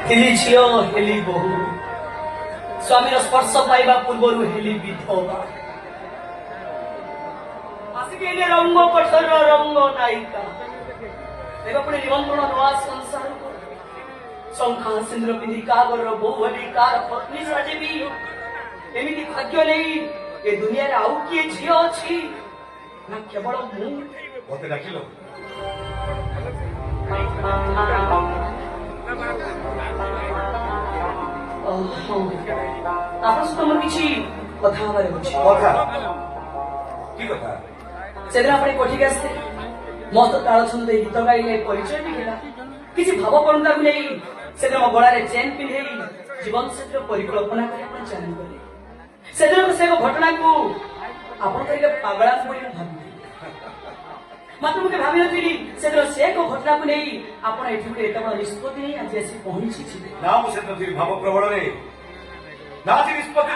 heli झियो heli बहु स्वामीर स्पर्श पाइबा पूर्व हेली विधवा आसिके रंग कठोर रंग नायिका एवं पुणी निमंत्रण नवा संसार शंखा सिंदूर पिंधि कागर बोहली कार पत्नी सजेबी एमिति भाग्य नहीं ए दुनिया रे आउ किए झियो अछि ना केवल मु मते डाकिलो आपस तो मोर किछि कथा हमारे होछि कथा की कथा सेदिन आपण कोठी गस्ते मस्त ताल छंद गीत गाइले परिचय भी हेला किछि भाव परंता भी नहीं सेदिन मो गळा रे चेन पिंधेई जीवन क्षेत्र परिकल्पना करे आपण जानि गले सेदिन से घटना को आपण करिके पागला बोली भाबी मात्र मुझे भावी नथिली सेदिन से घटना को नहीं आपण एठी को एत बड़ निष्पत्ति नहीं आज ऐसी पहुंची छी ना मु से भाव प्रबल रे ना से निष्पत्ति